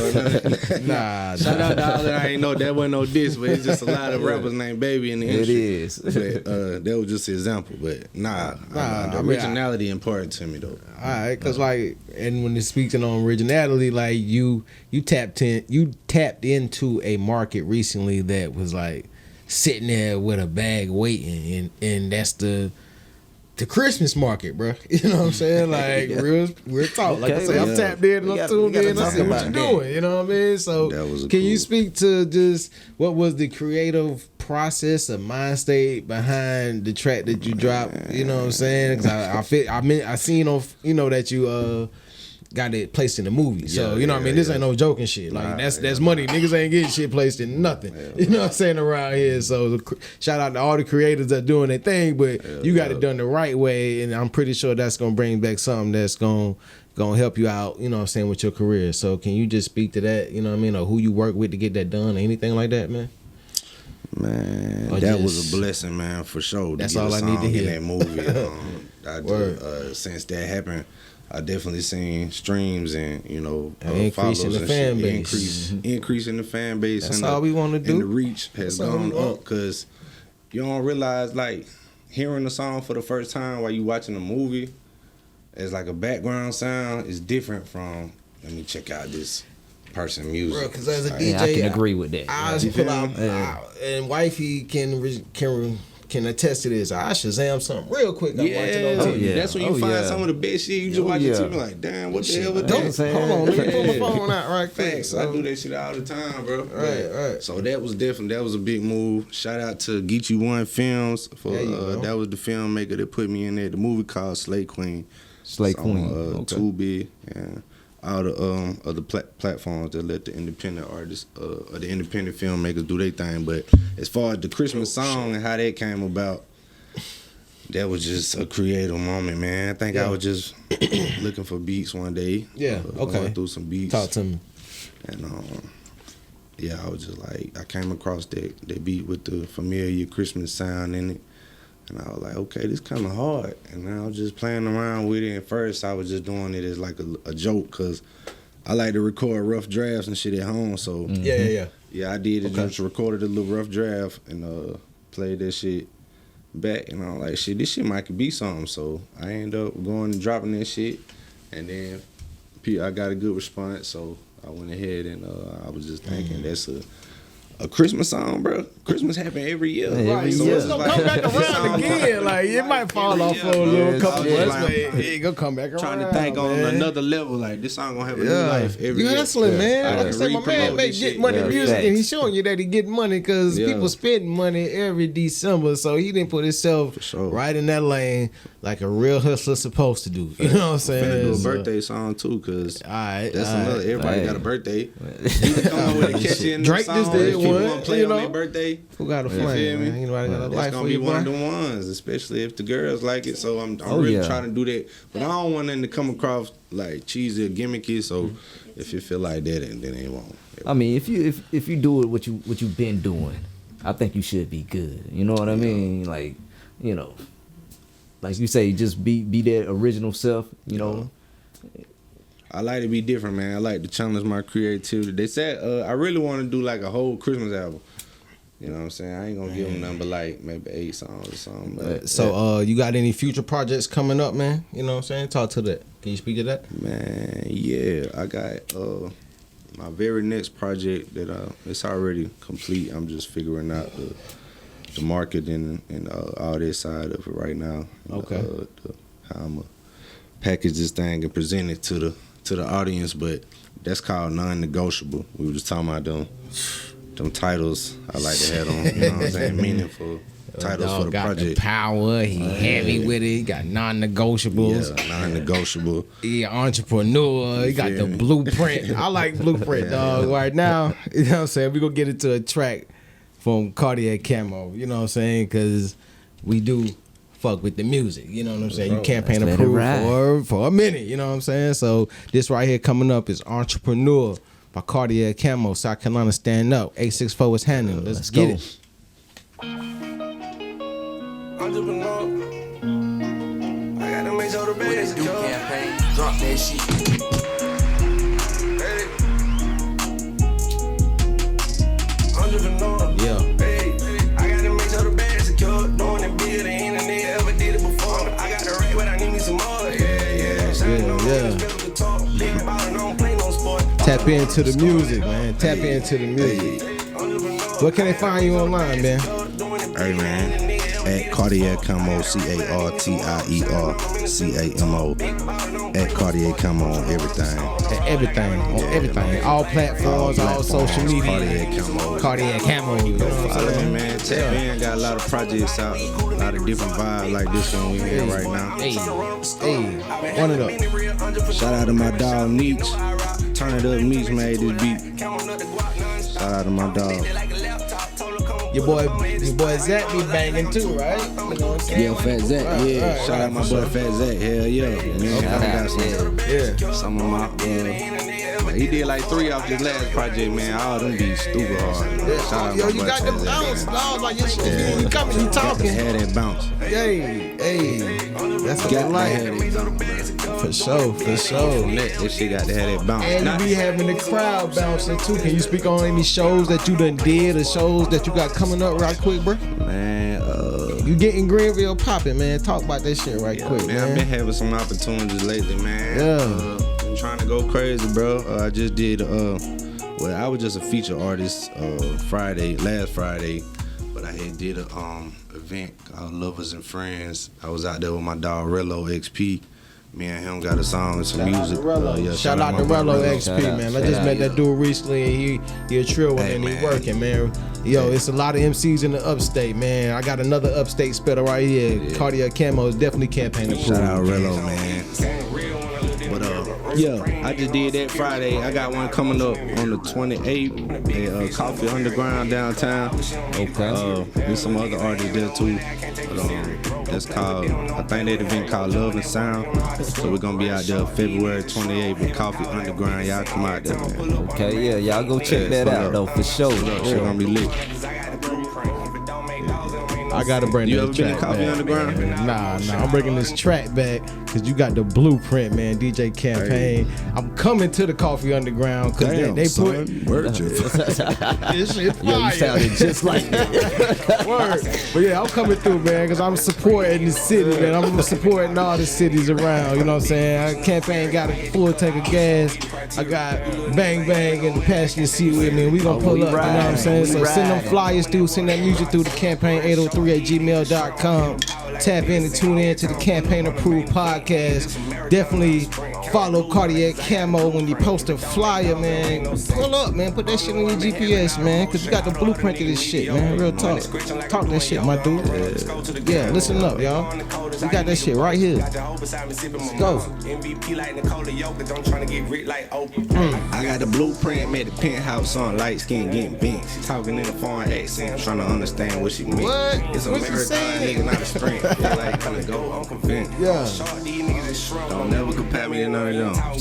Shout out to all that. I ain't know that wasn't no diss, but it's just a lot of rappers named Baby in the It industry. is. But that was just an example. But the I mean, originality important to me though. all right, cause like, and when it's speaking on originality, like you tapped into a market recently that was like sitting there with a bag waiting, and that's the Christmas market, bro. You know what I'm saying? Like real talk. Like I say, I'm tapped in, and I'm tuned in. I see what you're doing. You know what I mean? So That was can you cool. speak to just what was the creative process or mind state behind the track that you dropped? You know what I'm saying? Because I seen on that you got it placed in the movie. So you know what I mean? This ain't no joking shit. Like that's money. Niggas ain't getting shit placed in nothing. You know what I'm saying around here. So shout out to all the creators that doing their thing, but you got it done the right way, and I'm pretty sure that's gonna bring back something that's gonna help you out, you know what I'm saying, with your career. So can you just speak to that, you know what I mean, or who you work with to get that done or anything like that, man? Man, Or that just- was a blessing, man, for sure. That's to get all a I need to song hear. in that movie. Word. Since that happened, I definitely seen streams and increase in follows the and fan shit. base. Increase in the fan base. That's and all we wanna do. And the reach has That's all we gone want. up because you don't realize like hearing the song for the first time while you watching a movie as like a background sound is different from let me check out this person music. Bro, because as a Like, DJ, Yeah, I can agree with that. I You just pull feel out, me? and wifey can attest to this. I Shazam something real quick. I'm watching yeah, on TV. yeah. that's when you Oh, find yeah. some of the best shit. You just watch yeah. the TV like, damn, what the Shit, hell was don't- that? hold on, let me pull my Yeah. phone out right quick. Facts. I do that shit all the time, bro. Right. So that was definitely, that was a big move. Shout out to Geechee One Films for There you go. that was the filmmaker that put me in there. The movie called Slay Queen. Slay It's Queen. on, Okay. Tubi and all the other platforms that let the independent artists or the independent filmmakers do their thing. But as far as the Christmas song and how that came about, that was just a creative moment, man. I think Yeah. I was just looking for beats one day. Yeah, okay. Going through some beats. Talk to me. And yeah, I was just like, I came across that beat with the familiar Christmas sound in it. And I was like, okay, this kind of hard. And I was just playing around with it. At first, I was just doing it as like a joke because I like to record rough drafts and shit at home. So Yeah. yeah, I did it. Okay. Just recorded a little rough draft and played that shit back. And I was like, shit, this shit might be something. So I ended up going and dropping that shit. And then I got a good response. So I went ahead and I was just thinking that's a Christmas song, bro. Christmas happen every year. Yeah, every So year. it's gonna come back around again. Like it might fall off for a little Yes, couple yeah. months, but it gonna come back around. Trying to think on man. another level, like this song gonna have a new life every You year. hustling, man. I Like I can said, my man re-promote make this get shit. money Yeah, music, and facts. he's showing you that he get money because Yeah. people spend money every December. So he didn't put himself sure. right in that lane like a real hustler supposed to do. You know what I'm Finna saying? do a So- birthday song too, cause Alright, that's alright. another. Everybody Hey. got a birthday. Either come up with a catchy in Drake song, just did if people one, wanna play you on know? their birthday. Who got a You feel flame, me? man? Anybody got a That's life gonna for be you, one of boy? the ones, especially if the girls like it. So I'm Oh, really yeah. trying to do that, but I don't want them to come across like cheesy or gimmicky. So if you feel like that, then they won't. I mean, if you do it what you've been doing, I think you should be good. You know what I mean? Like, like you say, just be that original self. You know. I like to be different, man. I like to challenge my creativity. They said I really want to do like a whole Christmas album. You know what I'm saying? I ain't gonna give them number like maybe 8 songs or something. But So, you got any future projects coming up, man? You know what I'm saying? Talk to that. Can you speak to that? man, yeah, I got my very next project that it's already complete. I'm just figuring out the marketing and all that side of it right now. Okay. How I'm gonna package this thing and present it to the audience, but that's called non-negotiable. We were just talking about them titles. I like to have them, you know what I'm saying, meaningful titles Dog for the got project. the power. He heavy with it. He got non-negotiables. Yeah, non-negotiable. He entrepreneur. He got the feel me? blueprint. I like blueprint, dog. Right now, you know what I'm saying? We gonna get into a track from Cartier Camo. You know what I'm saying? Because we do fuck with the music. You know what I'm saying? You campaign Let's let it approved ride. for a minute. You know what I'm saying? So this right here coming up is Entrepreneur by Cartier Camo. South Carolina, stand up. 864 is handling. Let's get go. it. Entrepreneur. I gotta make sure the bag is Do secure. campaign, drop that shit. Hey. Entrepreneur. Yeah. Hey, I gotta make sure the bag is secure. Doing it bigger than internet ever did it before. I got the rate, but I need me some more. Yeah. Shining on yeah. me, spell the talk. Big ball and I don't play no sport. Tap into the music, man. Tap into the music. Where can they find you online, man? Hey man, at Cartier Camo, CartierCamo, at Cartier Camo on everything. Everything, on everything. All platforms, all social media. Cartier Camo. Cartier Camo. You know what I'm Follow me, saying? man. Tap in. Got a lot of projects out, a lot of different vibes like this one we in right now. Hey, run it up. Shout out to my dog Meech. Turn it up, Meech made this beat. Shout out to my dog. Your boy Zach be banging too, right? You know what I'm saying? Yeah, Fat Zach. Yeah, right, shout out my boy Fat Zach. Hell yeah, man. I got Yeah. some of my He did like 3 off this last project, man. All them beats stupid hard. Shout out Yo, my you boy got the Chazzy, bounce, man. dog. Like, you coming, you talking. Had that bounce. Hey, that's what I Had like. that bounce. For sure. This shit got to have that bounce. And you be having the crowd bouncing too. Can you speak on any shows that you done did or shows that you got coming up right quick, bro? Man, You getting Greenville popping, man. Talk about that shit right quick, man, I've man. been having some opportunities lately, man. Yeah. Been trying to go crazy, bro. I just did, well, I was just a feature artist last Friday, but I had did a event called Lovers and Friends. I was out there with my dog Rello XP. Me and him got a song and some music. Shout out to Rello XP, Shout out. man. I just met that dude recently, and he a trill one, Hey, and he man. working, man. Yo, it's a lot of MCs in the upstate, man. I got another upstate spitter right here. Cartier Camo is definitely campaign approved. Shout out Rello, man. But yeah, I just did that Friday. I got one coming up on the 28th at Coffee Underground downtown. Okay. There's some other artists there too. But that's called, I think that event called Love and Sound. So we're gonna be out there February 28th with Coffee Underground. Y'all come out there, man. Okay, yeah, y'all go check Yeah, that out though for sure. Shit gonna be lit. I gotta bring You this ever been to track Coffee back, Underground? man. Nah, I'm bringing this track back because you got the blueprint, man. DJ Campaign. I'm coming to the Coffee Underground because they put Word you. this shit fire. Yeah, you sounded just like Word. But yeah, I'm coming through, man, because I'm supporting the city, man. I'm supporting all the cities around, you know what I'm saying? Campaign got a full tank of gas. I got Bang Bang in the passenger seat with me. We gonna pull up, you know what I'm saying? So send them flyers through, send that music through the campaign803@gmail.com. Tap in and tune in to the Campaign Approved podcast. Definitely follow Cartier Camo when you post a flyer, man. Pull up, man. Put that shit on your GPS, man, because you got the blueprint of this shit, man. Real talk. Talk that shit, my dude. Yeah, listen up, y'all. We got that shit right here. Let's go. I got the blueprint, made the penthouse on light skin getting bent. She talking in a foreign accent, trying to understand what she meant. What? It's a What's she marathon, saying? nigga, not a sprint. Feel like gonna go, I'm convinced. Yeah. Don't never compare me to none of them. Hey,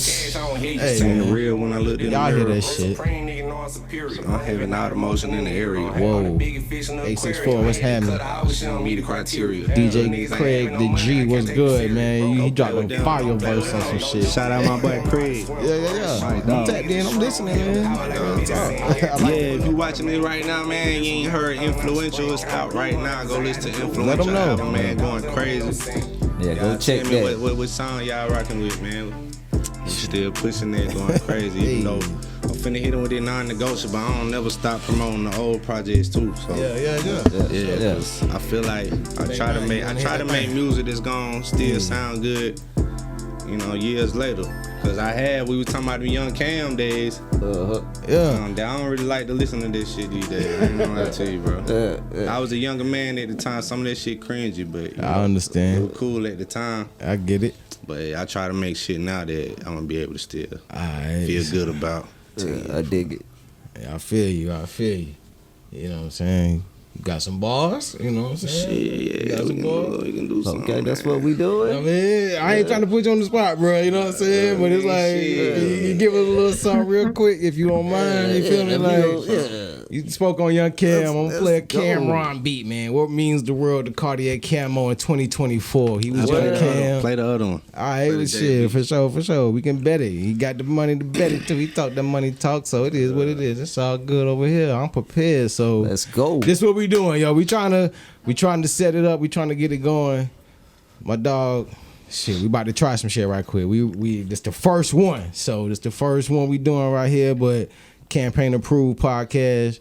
Saying man. real when I looked in the Y'all hear mirror. that shit. I'm having all the motion in the area. Whoa. 864, what's happening? She don't meet the criteria. DJ Craig, the G, what's good, man? He dropped a fire verse on some shit. Shout out my boy Craig. Yeah. I'm tapped in, I'm listening, man. Real talk. I like Yeah, if you watching it right now, man, you ain't heard Influential. It's out right now. Go listen to Influential. Let 'em know. Album, man, going crazy. Yeah, go Y'all check tell me that. what song y'all rocking with, man? I'm still pushing that, going crazy. Even though I'm finna hit him with it non-negotiable, I don't never stop promoting the old projects too. So Yeah. yeah, 'cause I feel like I try to make music that's gonna still sound good, you know, years later. Cause we were talking about the young Cam days. Yeah. I don't really like to listen to this shit these days. I ain't gonna lie to you, bro. I was a younger man at the time. Some of that shit cringy, but you know, I it understand. was cool at the time. I get it. But I try to make shit now that I'm gonna be able to still Alright. feel good about. Yeah, I dig it. Yeah, I feel you. You know what I'm saying? You got some bars, you know what I'm saying? Shit, You got some bars? we can do something. Okay, that's what man. we I doing. mean, I ain't trying to put you on the spot, bro. You know what I'm saying? But it's like, you give us a little something real quick if you don't mind. You feel me? Like, you spoke on Young Cam. I'm gonna play a Cameron beat, man. What means the world to Cartier Camo in 2024? He was Young Cam. Play the other one. All right, well, shit, for sure. We can bet it. He got the money to bet it too. He talked the money talk, so it is what it is. It's all good over here. I'm prepared, so Let's go. this what we doing, yo. We trying to set it up. We trying to get it going. My dog, shit. We about to try some shit right quick. This the first one, so this the first one we doing right here. But Campaign Approved podcast.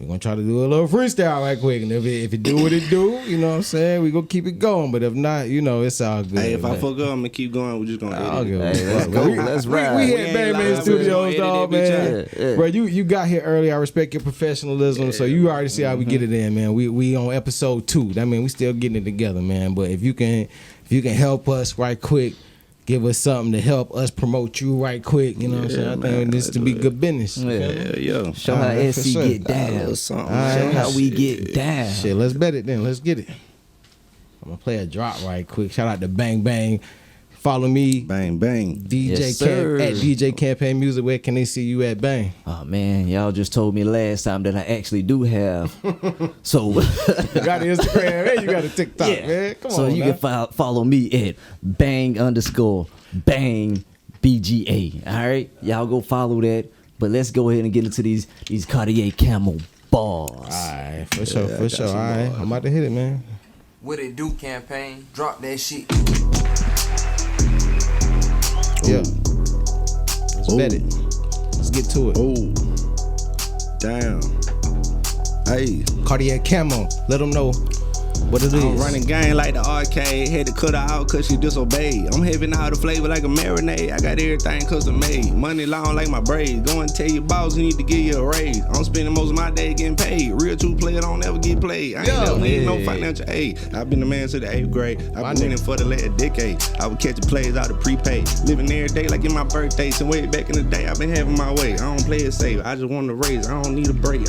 We're gonna try to do a little freestyle right quick, and if it do what it do, you know what I'm saying, we gonna keep it going. But if not, you know, it's all good. Hey, if I man. fuck up, I'm gonna keep going. We're just gonna I'll edit give it. a Hey, let's fuck. go. We- Let's we ride. We We had ain't Bang like Bang that. Studios, We dog, gonna edit man. that bitch Bro, you got here early. I respect your professionalism, so you already see how we get it in, man. We on episode 2. That mean we still getting it together, man. But if you can help us right quick, give us something to help us promote you right quick. You know what I'm saying? I think this to be good business. Yeah. Show how Alright, for SC sure. get down. little something. Show how we Shit. get down. Shit, let's bet it then. Let's get it. I'm gonna play a drop right quick. Shout out to Bang Bang Follow me, Bang, bang. DJ Yes, sir. at DJ Campaign Music. Where can they see you at, Bang? Oh man, y'all just told me last time that I actually do have. So You got an Instagram and you got a TikTok, man. Come so on, you now. can follow me at bang_bang BGA. All right, y'all go follow that. But let's go ahead and get into these Cartier Camo bars. All right, for sure, for sure. All right, I'm about to hit it, man. What it do, campaign? Drop that shit. Yeah. Let's bet it. Let's get to it. Oh, damn. Hey, Cartier Camo. Let them know what it is. I'm running game like the arcade. Had to cut her out cause she disobeyed. I'm having all the flavor like a marinade. I got everything custom made. Money long like my braids. Go and tell your boss you need to give you a raise. I'm spending most of my day getting paid. Real true player don't ever get played. I ain't never need no financial aid. I've been the man to the 8th grade. I've been winning for the last decade. I would catch the plays out of prepaid. Living every day like in my birthday. So way back in the day, I've been having my way. I don't play it safe. I just want to raise. I don't need a break.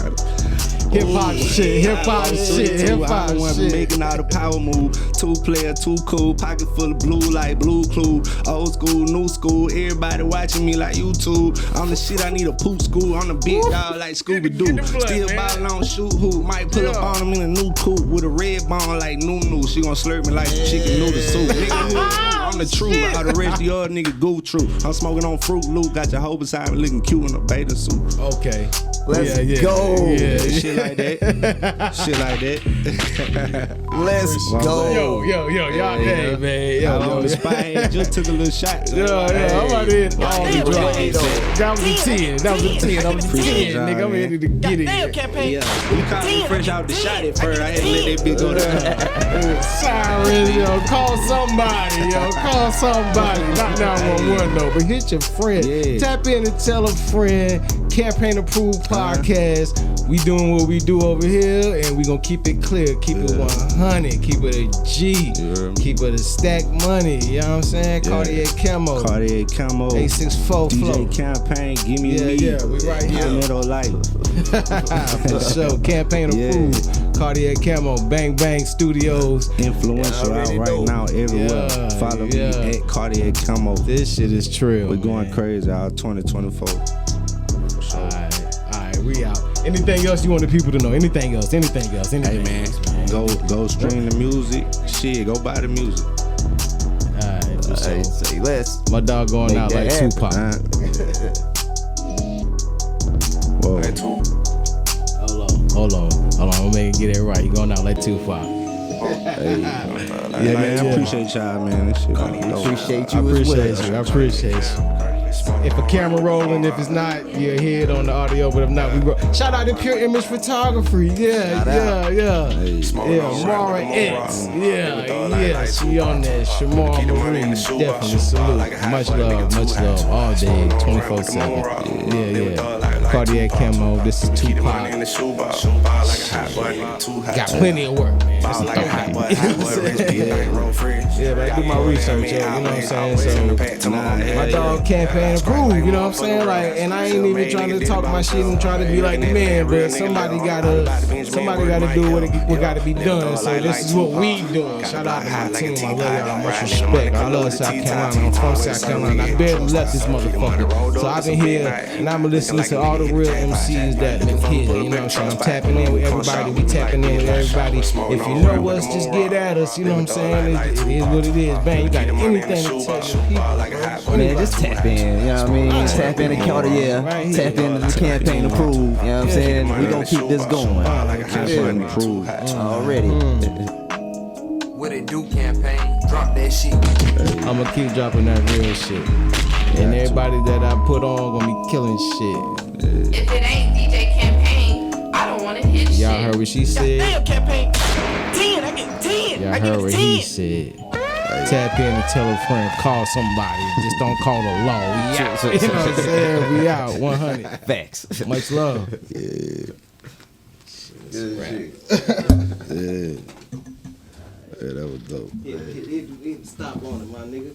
Hip hop shit, hip hop shit, hip hop shit. Making all the power move. 2 player, 2 cool. Pocket full of blue like Blue Clue. Old school, new school. Everybody watching me like YouTube. I'm the shit I need a poop school. I'm the big dog like Scooby Doo. Still ballin' on shoot hoop. Might pull up on him in a new coupe with a red bone like Nunu. She gon' slurp me like some chicken noodle soup. I'm the truth. All the rest of y'all niggas go true. I'm smoking on Fruit Loop. Got your hoe beside me looking cute in a beta suit. Okay. Let's go. Yeah, Shit like that. Shit like that. Let's go. Yo, y'all day, man. Yo, on the spot, just took a little shot. I'm about to hit all the drops. That was a 10. That was a 10. That was a 10, nigga. I'm ready to get it. campaign. Yeah, you caught me fresh out the shot at first. I had to let that bitch go down. Siren, yo. Call somebody, yo. Call somebody. Not 911, though, but hit your friend. Yeah. Tap in and tell a friend. Campaign Approved Podcast. We doing what we do over here, and we gonna keep it clear. Keep it 100. Keep it a G. Keep it a stack money. You know what I'm saying? Cartier Camo. Cartier Camo. 864 DJ flow. Campaign. Give me me. Yeah, we right here. Middle light. For sure. Campaign Approved. Cartier Camo. Bang Bang Studios. Influential out right now everywhere. Yeah, Follow me at Cartier Camo. This shit is trill. We're going man. crazy out 2024. Alright, we out. Anything else you want the people to know? Anything else? Hey man, go stream the music. Shit, go buy the music. Alright, for sure. Say less. My dog going Make out that like happen. Tupac. Whoa. Hold on. I'm gonna make it get it right. He going out like Tupac. Hey. Yeah, man, I appreciate y'all, man. This shit dope. Appreciate I you as well. appreciate you. I appreciate you. If a camera rolling, if it's not, you're ahead on the audio. But if not, we roll. Shout out to Pure Image Photography. Yeah. Mara X. Yeah. She on that. Shamar Marie. Definitely salute. Much love. All day, 24/7. Yeah. Cartier Camo. This is Tupac. Got plenty of work, man. Yeah, but I do my research, yo. You know what I'm saying? So, my dog Campaign Approved. You know what I'm saying? Like, and I ain't even trying to talk my shit and try to be like the man, but somebody gotta do what gotta be done. So this is what we doing. Shout out to my team. I love y'all. Much respect. I love South Carolina. I'm from South Carolina. I barely left this motherfucker. So I've been here, and I'm listening to all the real MCs that been here. You know what I'm saying? I'm tapping in with everybody. We tapping in with everybody. If you know us, just get at us. You know what I'm saying? It is what it is. Bang, you got anything to tell your people. Man, just tap in, you know what I mean? Tap in to Cartier, tap into the Campaign Approved, you know what I'm saying? We gonna keep this going. Campaign Approved. Already. What it do, campaign? Drop that shit. I'ma keep dropping that real shit. And everybody that I put on gonna be killing shit. If it ain't DJ Campaign, I don't wanna hear shit. Y'all heard what she said? Damn, campaign. 10, I get 10. Y'all heard what he said. Tap in and tell a friend, call somebody. Just don't call the law. We out. You know what I'm saying? We out. 100. Facts. Much love. Yeah, that was dope. Stop on it, my nigga.